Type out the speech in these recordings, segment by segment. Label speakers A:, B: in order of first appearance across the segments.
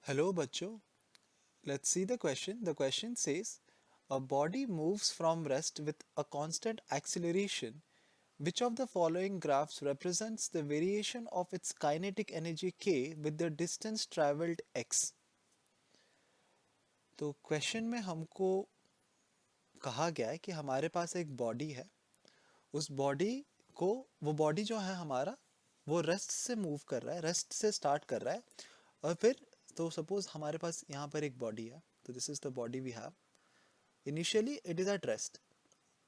A: Hello बच्चों, let's see the question. The question says, a body moves from rest with a constant acceleration. Which of the following graphs represents the variation of its kinetic energy k with the distance traveled x? तो question में हमको कहा गया है कि हमारे पास एक body है, उस बॉडी को वो बॉडी जो है हमारा वो रेस्ट से मूव कर रहा है, रेस्ट से स्टार्ट कर रहा है और फिर तो सपोज हमारे पास यहाँ पर एक बॉडी है, तो this is the body we have. Initially it is at rest.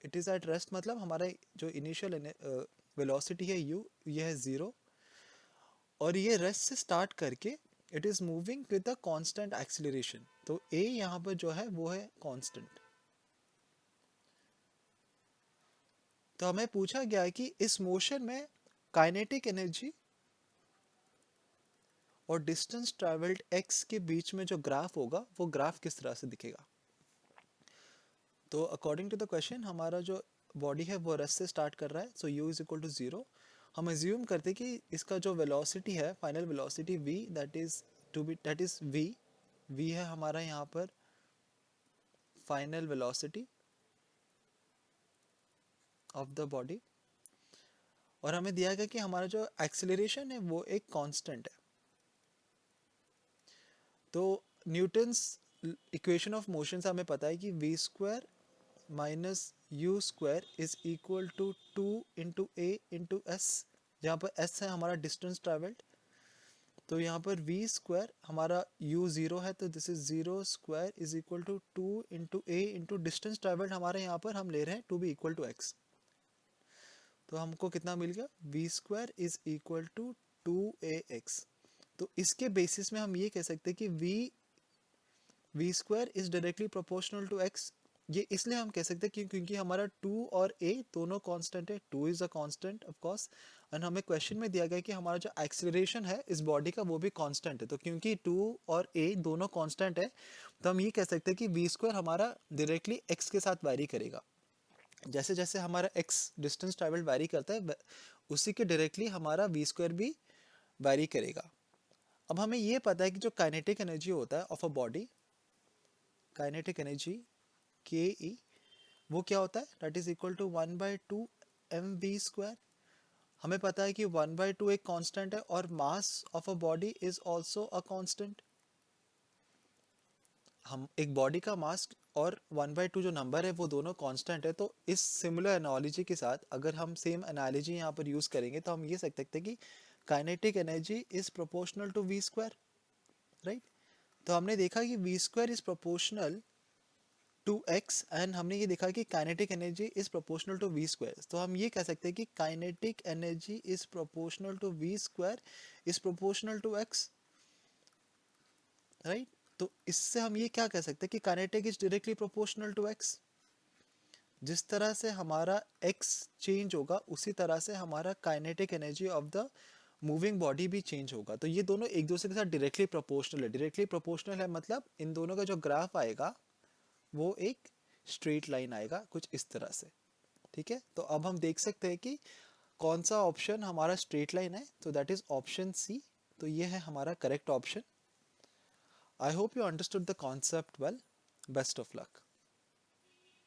A: It is at rest मतलब हमारा जो इनिशियल वेलोसिटी है यू, ये है ज़ीरो और ये रेस्ट से स्टार्ट करके it is moving with a constant acceleration. तो ए यहाँ पर जो है वो है कांस्टेंट. तो हमें पूछा गया है कि इस मोशन में काइनेटिक एनर्जी और डिस्टेंस ट्रैवल्ड एक्स के बीच में जो ग्राफ होगा वो ग्राफ किस तरह से दिखेगा. तो अकॉर्डिंग टू द क्वेश्चन हमारा जो बॉडी है वो रेस्ट से स्टार्ट कर रहा है, so u is equal to zero. हम एज्यूम करते कि इसका जो वेलोसिटी है, final velocity v, that is v है हमारा यहाँ पर final velocity of the body और हमें दिया गया कि हमारा जो एक्सेलरेशन है वो एक कांस्टेंट है. तो न्यूटन्स इक्वेशन ऑफ मोशन से हमें पता है कि v square minus u square is equal to two into a into s, जहाँ पर एस है हमारा डिस्टेंस ट्रैवल्ड. तो यहाँ पर वी स्क्वायर हमारा u ज़ीरो है, तो this is zero square is equal to two into a into distance travelled हमारे यहाँ पर हम ले रहे हैं to be equal to x. तो हमको कितना मिल गया, v square is equal to two a x. तो इसके बेसिस में हम ये कह सकते हैं कि v square is directly proportional to x. ये इसलिए हम कह सकते हैं क्योंकि हमारा टू और ए दोनों कांस्टेंट है. Two is a constant of course, and हमें क्वेश्चन में दिया गया कि हमारा जो एक्सीलरेशन है इस बॉडी का वो भी कांस्टेंट है. तो क्योंकि टू और ए दोनों कांस्टेंट है तो हम ये कह सकते हैं कि वी स्क्वायर हमारा डायरेक्टली एक्स के साथ वैरी करेगा. जैसे जैसे हमारा एक्स डिस्टेंस ट्रैवल वैरी करता है उसी के डायरेक्टली हमारा वी स्क्वायर भी वैरी करेगा. अब हमें ये पता है कि जो काइनेटिक एनर्जी होता है of a body, kinetic energy के ई, वो क्या होता है, that is equal to one by two m v square. हमें पता है कि वन बाई टू एक कांस्टेंट है और mass of a body is also a constant. हम एक बॉडी का मास और वन बाई टू जो नंबर है वो दोनों कांस्टेंट है. तो इस सिमिलर एनालॉजी के साथ अगर हम सेम एनालॉजी यहाँ पर यूज़ करेंगे तो हम ये सकते हैं कि kinetic energy is proportional to v square, right. तो हमने देखा कि v square is proportional to x and हमने ये देखा कि kinetic energy is proportional to v square. तो हम ये कह सकते हैं कि kinetic energy is proportional to v square is proportional to x, right. तो इससे हम ये क्या कह सकते हैं कि kinetic is directly proportional to x. जिस तरह से हमारा एक्स चेंज होगा उसी तरह से हमारा kinetic energy of the moving body भी चेंज होगा. तो ये दोनों एक दूसरे के साथ डायरेक्टली प्रोपोर्शनल है. डायरेक्टली प्रोपोर्शनल है मतलब इन दोनों का जो ग्राफ आएगा वो एक स्ट्रेट लाइन आएगा कुछ इस तरह से. ठीक है, तो अब हम देख सकते हैं कि कौन सा ऑप्शन हमारा स्ट्रेट लाइन है. तो दैट इज ऑप्शन सी. तो ये है हमारा correct option. I hope you understood the concept well. Best of luck.